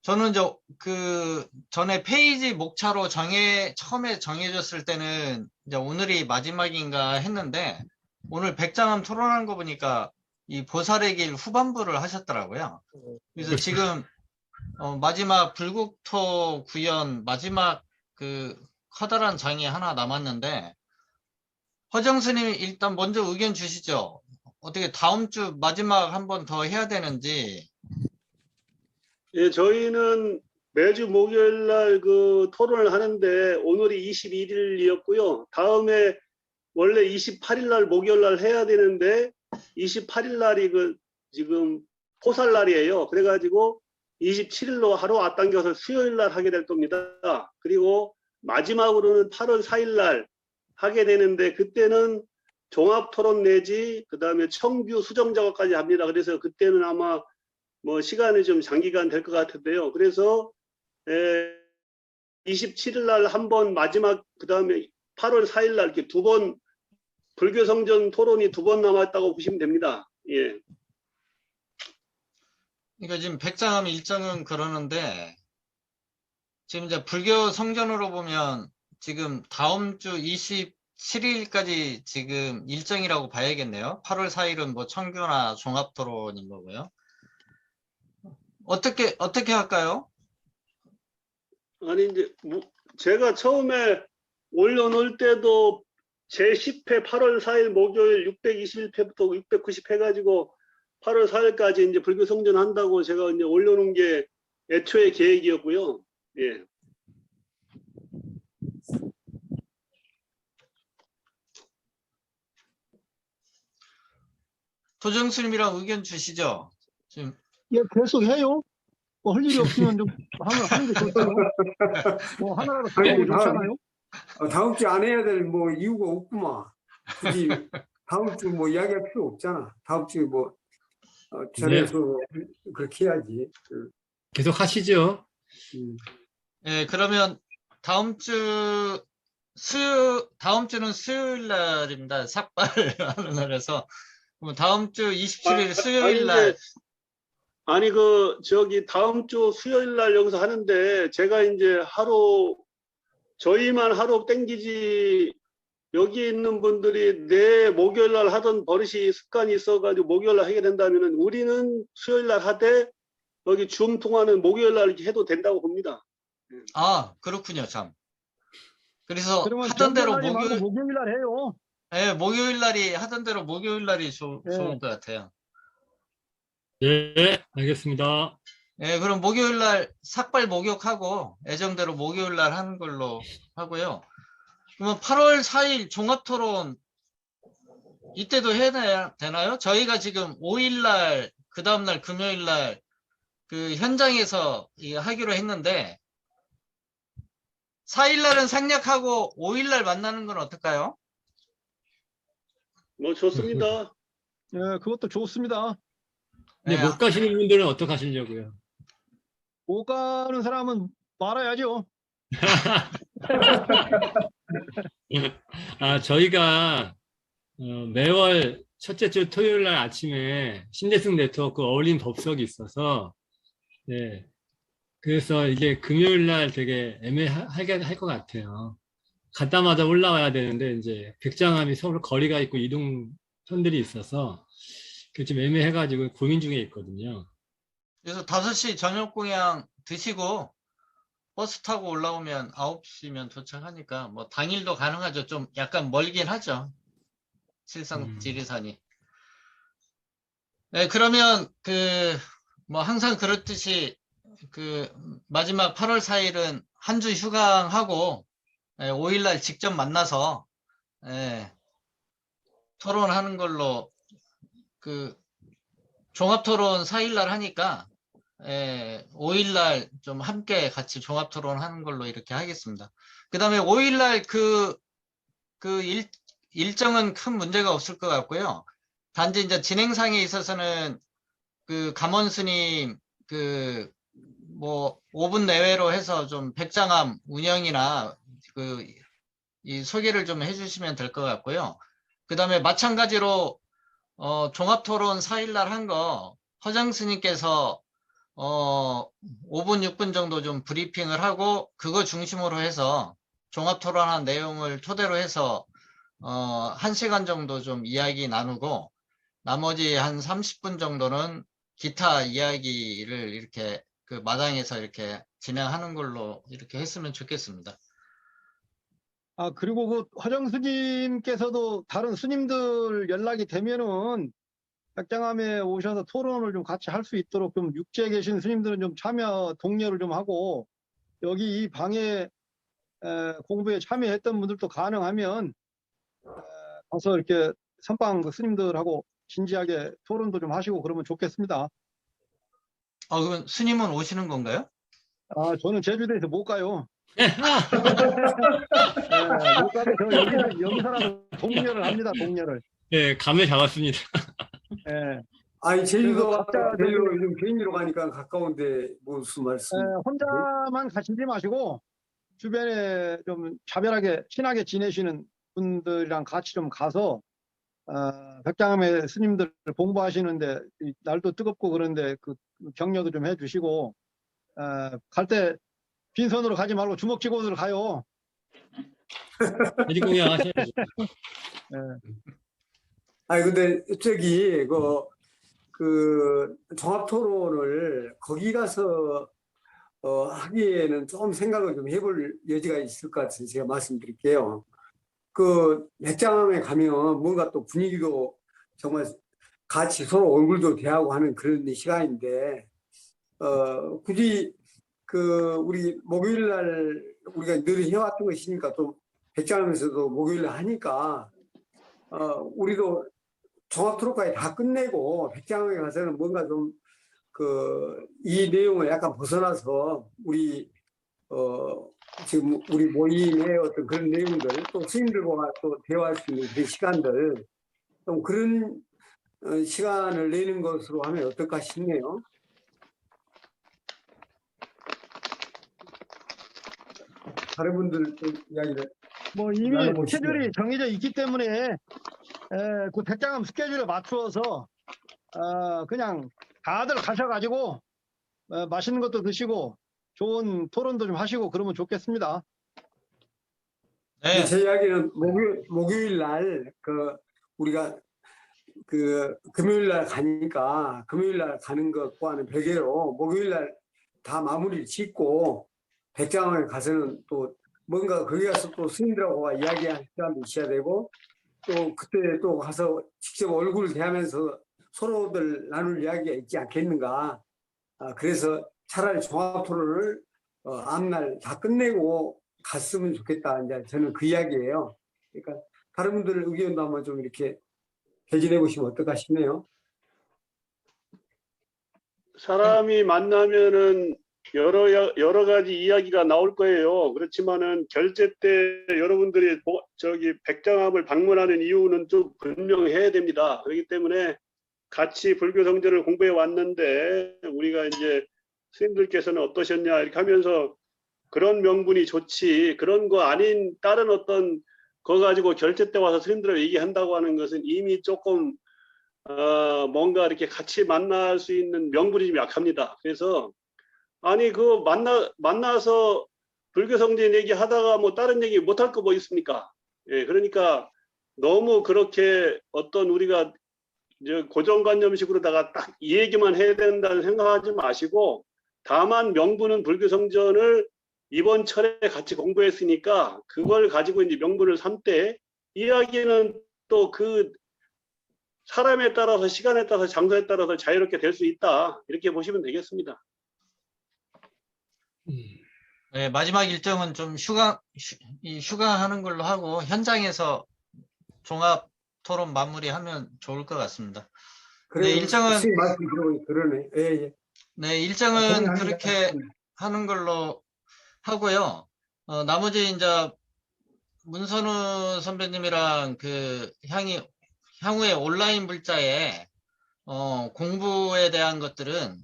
저는 이제 그 전에 페이지 목차로 처음에 정해졌을 때는 이제 오늘이 마지막인가 했는데 오늘 백장암 토론한 거 보니까 이 보살의 길 후반부를 하셨더라고요. 그래서 지금 마지막 불국토 구연 마지막 그 커다란 장이 하나 남았는데 허정 스님이 일단 먼저 의견 주시죠. 어떻게 다음 주 마지막 한 번 더 해야 되는지. 예, 저희는 매주 목요일 날 그 토론을 하는데 오늘이 21일이었고요. 다음에 원래 28일 날 목요일 날 해야 되는데 28일 날이 그 지금 포살 날이에요. 그래가지고 27일로 하루 앞당겨서 수요일 날 하게 될 겁니다. 그리고 마지막으로는 8월 4일 날 하게 되는데 그때는 종합 토론 내지 그다음에 청규 수정 작업까지 합니다. 그래서 그때는 아마 뭐 시간이 좀 장기간 될 것 같은데요. 그래서 27일 날 한 번 마지막 그다음에 8월 4일 날 이렇게 두 번 불교 성전 토론이 두 번 남았다고 보시면 됩니다. 예. 그러니까 지금 백장암 일정은 그러는데 지금 이제 불교 성전으로 보면 지금 다음 주 27일까지 지금 일정이라고 봐야겠네요. 8월 4일은 뭐 청교나 종합 토론인 거고요. 어떻게 할까요? 아니 이제 제가 처음에 올려놓을 때도 제10회 8월 4일 목요일 621회부터 690회 해가지고 8월 4일까지 이제 불교 성전 한다고 제가 이제 올려놓은 게 애초의 계획이었고요. 예. 도정 스님이랑 의견 주시죠. 지금 예, 계속 해요. 뭐 할 일이 없으면 좀 하는 게 좋죠. 뭐 하나라도 아니, 하는 게 좋잖아요. 다음 주 안 해야 될 뭐 이유가 없구만. 굳이 다음 주 뭐 이야기할 필요 없잖아. 다음 주에 뭐 전에서 그렇게 해야지. 계속 하시죠. 예, 그러면 다음 주는 수요일 날입니다. 삭발하는 날에서. 그럼 다음 주 27일 수요일 날. 아니 그 저기 다음 주 수요일 날 여기서 하는데 제가 이제 저희만 하루 땡기지 여기 있는 분들이 내 목요일 날 하던 버릇이 습관이 있어가지고 목요일 날 하게 된다면은 우리는 수요일 날 하되 여기 줌 통화는 목요일 날 이렇게 해도 된다고 봅니다. 아, 그렇군요, 참. 그래서 그러면 하던 대로 정결날이 말고 목요일 날 해요. 예, 목요일 날이 하던 대로 목요일 날이 예. 좋을 것 같아요. 네, 알겠습니다. 예, 그럼 목요일 날 삭발 목욕하고 애정대로 목요일 날 하는 걸로 하고요. 그러면 8월 4일 종합토론 이때도 해야 되나요? 저희가 지금 5일 날, 그 다음날 금요일 날 그 현장에서 하기로 했는데 4일 날은 생략하고 5일 날 만나는 건 어떨까요? 뭐 좋습니다. 예, 그것도 좋습니다. 근데 예, 못 가시는 분들은 어떻게 하시려고요? 못 가는 사람은 말아야죠. 저희가 매월 첫째 주 토요일 날 아침에 신대승 네트워크 어울림 법석이 있어서 네. 그래서 이게 금요일 날 되게 애매하게 할 것 같아요. 갔다마자 올라와야 되는데 이제 백장암이 서로 거리가 있고 이동선들이 있어서 그게 좀 애매해가지고 고민 중에 있거든요. 그래서 5시 저녁 공양 드시고 버스 타고 올라오면 9시면 도착하니까 뭐 당일도 가능하죠. 좀 약간 멀긴 하죠. 실상 지리산이. 네, 그러면 뭐 항상 그렇듯이 마지막 8월 4일은 한 주 휴강하고 5일날 직접 만나서 토론하는 걸로 종합토론 4일날 하니까 5일날 좀 함께 같이 종합토론 하는 걸로 이렇게 하겠습니다. 그 다음에 5일날 일정은 큰 문제가 없을 것 같고요. 단지 이제 진행상에 있어서는 감원 스님 뭐 5분 내외로 해서 좀 백장암 운영이나 이 소개를 좀 해주시면 될 것 같고요. 그 다음에 마찬가지로 종합토론 4일날 한 거 허정 스님께서 5분 6분 정도 좀 브리핑을 하고 그거 중심으로 해서 종합토론한 내용을 토대로 해서 1시간 정도 좀 이야기 나누고 나머지 한 30분 정도는 기타 이야기를 이렇게 마당에서 이렇게 진행하는 걸로 이렇게 했으면 좋겠습니다. 그리고 화정 스님께서도 다른 스님들 연락이 되면은 백장암에 오셔서 토론을 좀 같이 할 수 있도록 좀 육지에 계신 스님들은 좀 참여 독려를 좀 하고 여기 이 방에 공부에 참여했던 분들도 가능하면 가서 이렇게 선방 스님들하고 진지하게 토론도 좀 하시고 그러면 좋겠습니다. 그럼 스님은 오시는 건가요? 저는 제주도에서 못 가요. 못 가도 저 여기서라도 독려를 합니다. 독려를. 네, 감을 잡았습니다. 아니 제주도 그래서 각자 제주도 요즘 비행기로 가니까 가까운데 무슨 말씀? 혼자만 가시지 마시고 주변에 좀 자별하게 친하게 지내시는 분들이랑 같이 좀 가서 백장암의 스님들 공부하시는데 날도 뜨겁고 그런데 격려도 좀 해주시고 갈 때 빈손으로 가지 말고 주먹 쥐고들 가요. 대리 공연 하셔야죠. 아니 근데 저기 그 종합 토론을 거기 가서 하기에는 좀 생각을 좀 해볼 여지가 있을 것 같아서 제가 말씀드릴게요. 백장암에 가면 뭔가 또 분위기도 정말 같이 서로 얼굴도 대하고 하는 그런 시간인데 굳이 우리 목요일 날 우리가 늘 해왔던 것이니까 또 백장암에서도 목요일 날 하니까 우리도 종합 토론까지 다 끝내고 백장암에 가서는 뭔가 좀 이 내용을 약간 벗어나서 우리 지금 우리 모임의 어떤 그런 내용들 또 스님들과 또 대화할 수 있는 그런 시간들 좀 그런 시간을 내는 것으로 하면 어떨까 싶네요. 다른 분들 또 이야기를 뭐 이미 나눠보시죠. 스케줄이 정해져 있기 때문에 그 백장암 스케줄에 맞추어서 그냥 다들 가셔가지고 맛있는 것도 드시고 좋은 토론도 좀 하시고 그러면 좋겠습니다. 네. 제 이야기는 목요일 날 우리가 금요일 날 가니까 금요일 날 가는 것과는 별개로 목요일 날 다 마무리를 짓고 백장암에 가서는 또 뭔가 거기 가서 또 스님들하고 이야기할 시간도 있어야 되고 또 그때 또 가서 직접 얼굴을 대하면서 서로들 나눌 이야기가 있지 않겠는가. 그래서 차라리 종합토론을 앞날 다 끝내고 갔으면 좋겠다. 이제 저는 그 이야기예요. 그러니까 다른 분들 의견도 한번 좀 이렇게 개진해 보시면 어떨까 싶네요. 사람이 만나면은 여러 가지 이야기가 나올 거예요. 그렇지만은 결제 때 여러분들이 백장암을 방문하는 이유는 좀 분명해야 됩니다. 그렇기 때문에 같이 불교 성전을 공부해 왔는데 우리가 이제 스님들께서는 어떠셨냐 이렇게 하면서 그런 명분이 좋지 그런 거 아닌 다른 어떤 거 가지고 결제 때 와서 스님들을 얘기한다고 하는 것은 이미 조금 뭔가 이렇게 같이 만날 수 있는 명분이 좀 약합니다. 그래서 아니 만나서 불교 성전 얘기하다가 뭐 다른 얘기 못할 거 뭐 있습니까? 예, 그러니까 너무 그렇게 어떤 우리가 이제 고정관념식으로다가 딱 이 얘기만 해야 된다는 생각하지 마시고 다만 명분은 불교 성전을 이번 철에 같이 공부했으니까 그걸 가지고 이제 명분을 삼되 이야기는 또 그 사람에 따라서 시간에 따라서 장소에 따라서 자유롭게 될 수 있다. 이렇게 보시면 되겠습니다. 네, 마지막 일정은 좀 휴강하는 걸로 하고 현장에서 종합 토론 마무리하면 좋을 것 같습니다. 그래, 일정은- 선생님 말씀 들어보니 그러네. 예, 예. 네, 일정은 동의합니다. 그렇게 하는 걸로 하고요. 나머지 이제 문선우 선배님이랑 그 향후에 온라인 물자에 공부에 대한 것들은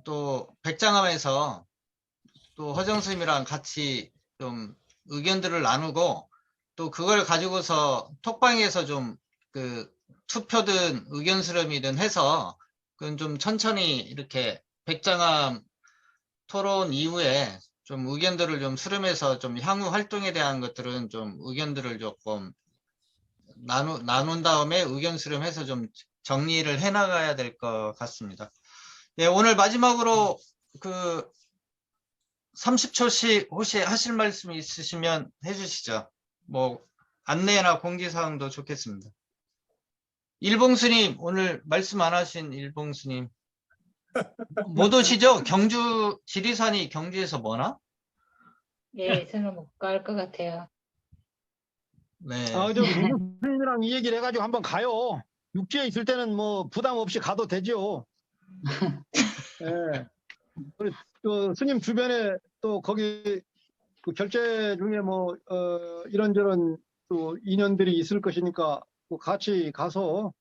또 백장암에서 또 허정 스님이랑 같이 좀 의견들을 나누고 또 그걸 가지고서 톡방에서 좀 그 투표든 의견 수렴이든 해서 그건 좀 천천히 이렇게 백장암 토론 이후에 좀 의견들을 좀 수렴해서 좀 향후 활동에 대한 것들은 좀 의견들을 조금 나눈 다음에 의견 수렴해서 좀 정리를 해 나가야 될 것 같습니다. 예, 오늘 마지막으로 그 30초씩 혹시 하실 말씀이 있으시면 해주시죠. 뭐 안내나 공지사항도 좋겠습니다. 일봉스님, 오늘 말씀 안 하신 일봉스님. 못 오시죠? 경주, 지리산이 경주에서 뭐나? 예, 저는 못 갈 것 같아요. 네. 저 누구랑 이 얘기를 해가지고 한번 가요. 육지에 있을 때는 뭐 부담 없이 가도 되죠. 예. 그 스님 주변에 또 거기 그 결제 중에 뭐 이런저런 또 인연들이 있을 것이니까 또 같이 가서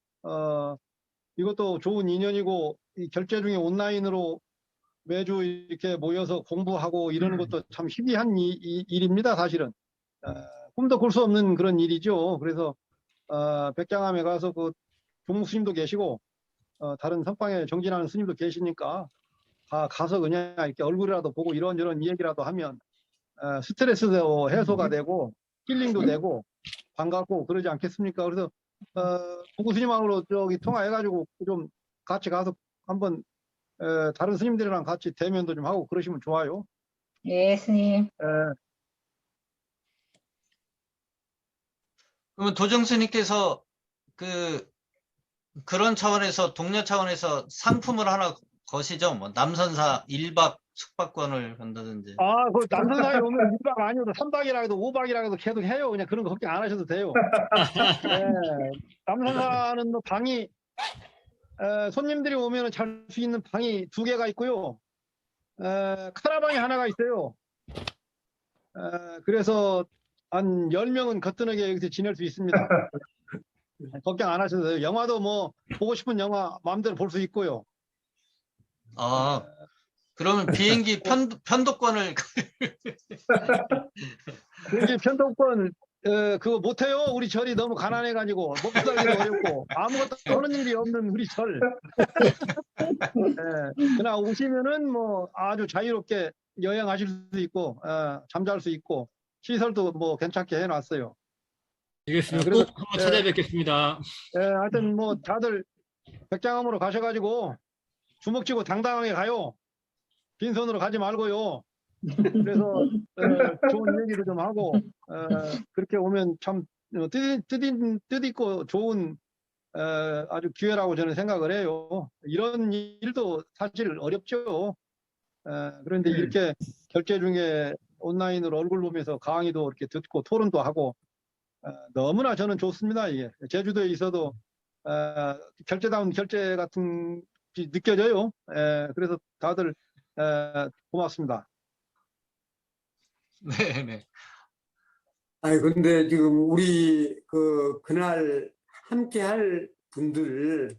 이것도 좋은 인연이고 이 결제 중에 온라인으로 매주 이렇게 모여서 공부하고 이러는 것도 참 희귀한 일입니다, 사실은. 꿈도 꿀 수 없는 그런 일이죠. 그래서 백장암에 가서 그 종목 스님도 계시고 다른 선방에 정진하는 스님도 계시니까 가서 그냥 이렇게 얼굴이라도 보고 이런저런 이야기라도 하면 스트레스도 해소가 되고 힐링도 되고 반갑고 그러지 않겠습니까? 그래서 공구 스님하고 저기 통화해가지고 좀 같이 가서 한번 다른 스님들이랑 같이 대면도 좀 하고 그러시면 좋아요. 예, 스님. 그러면 도정스님께서 그런 차원에서 동료 차원에서 상품을 하나 거시죠? 뭐 남선사 1박 숙박권을 간다든지. 그 남선사에 오면 1박 아니어도 3박이라 해도 5박이라 해도 계속 해요. 그냥 그런 거 걱정 안 하셔도 돼요. 남선사는 뭐 방이 손님들이 오면 잘 수 있는 방이 2개가 있고요. 카라방이 하나가 있어요. 그래서 한 10명은 거뜬하게 여기서 지낼 수 있습니다. 걱정 안 하셔도 돼요. 영화도 뭐 보고 싶은 영화 마음대로 볼 수 있고요. 그러면 비행기 편도권을 비행기 편도권 그거 못해요. 우리 절이 너무 가난해가지고 먹고 살기도 어렵고 아무것도 하는 일이 없는 우리 절. 그냥 오시면은 뭐 아주 자유롭게 여행하실 수 있고 잠잘 수 있고 시설도 뭐 괜찮게 해놨어요. 알겠습니다. 그래서- 꼭 한번 찾아뵙겠습니다. 하여튼 뭐 다들 백장암으로 가셔가지고 주먹 쥐고 당당하게 가요. 빈손으로 가지 말고요. 그래서 좋은 얘기도 좀 하고 그렇게 오면 참 뜻있고 좋은 아주 기회라고 저는 생각을 해요. 이런 일도 사실 어렵죠. 그런데 이렇게 결제 중에 온라인으로 얼굴 보면서 강의도 이렇게 듣고 토론도 하고 너무나 저는 좋습니다. 이게 제주도에 있어도 결제다운 결제 같은 게 느껴져요. 그래서 다들 고맙습니다. 네네. 아니, 근데 지금 우리 그날 함께 할 분들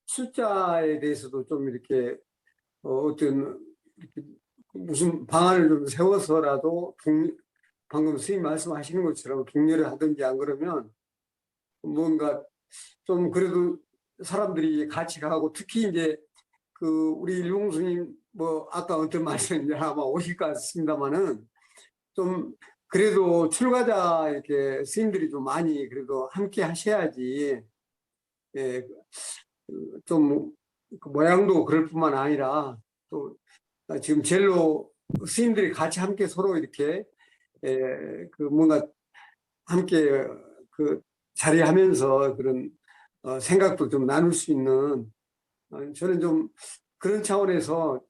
숫자에 대해서도 좀 이렇게 어떤 이렇게 무슨 방안을 좀 세워서라도 방금 스님 말씀하시는 것처럼 격려를 하든지 안 그러면 뭔가 좀 그래도 사람들이 같이 가고 특히 이제 우리 일봉스님 뭐 아까 어떤 말씀인지 아마 오실 것 같습니다만은 좀 그래도 출가자 이렇게 스님들이 좀 많이 그래도 함께 하셔야지 좀 모양도 그럴 뿐만 아니라 또 지금 젤로 스님들이 같이 함께 서로 이렇게 그 뭔가 함께 그 자리하면서 그런 생각도 좀 나눌 수 있는 저는 좀 그런 차원에서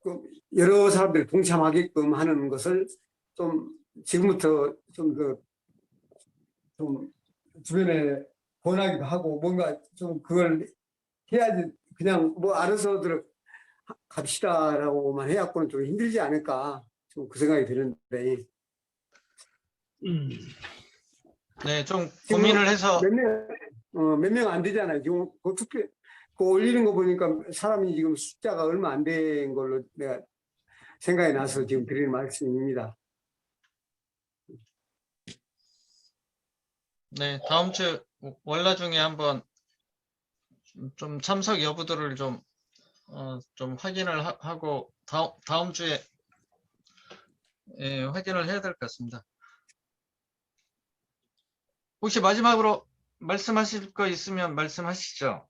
그 여러 사람들이 동참하게끔 하는 것을 좀 지금부터 좀 주변에 권하기도 하고 뭔가 좀 그걸 해야지 그냥 뭐 알아서들 갑시다라고만 해갖고는 좀 힘들지 않을까 좀 그 생각이 드는데 네, 좀 고민을 해서 몇 명 안 되잖아요. 지금 그 투표 그 올리는 거 보니까 사람이 지금 숫자가 얼마 안 된 걸로 내가 생각이 나서 지금 드리는 말씀입니다. 네, 다음 주 월화 중에 한번 좀 참석 여부들을 좀 확인을 하고 다음 주에 확인을 해야 될 것 같습니다. 혹시 마지막으로 말씀하실 거 있으면 말씀하시죠.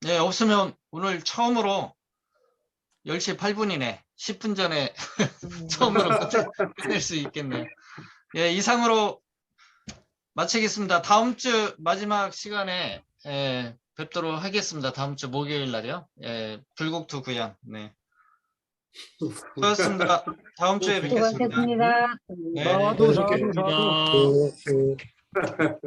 네, 없으면 오늘 처음으로 10시 8분이네. 10분 전에 처음으로 끝낼 수 있겠네요. 예, 이상으로 마치겠습니다. 다음 주 마지막 시간에 뵙도록 하겠습니다. 다음 주 목요일 날이요. 불국토 구현. 네. 수고하셨습니다. 다음 주에 뵙겠습니다. 수고하셨습니다. 네. 사두, 사두, 사두. 감사합니다.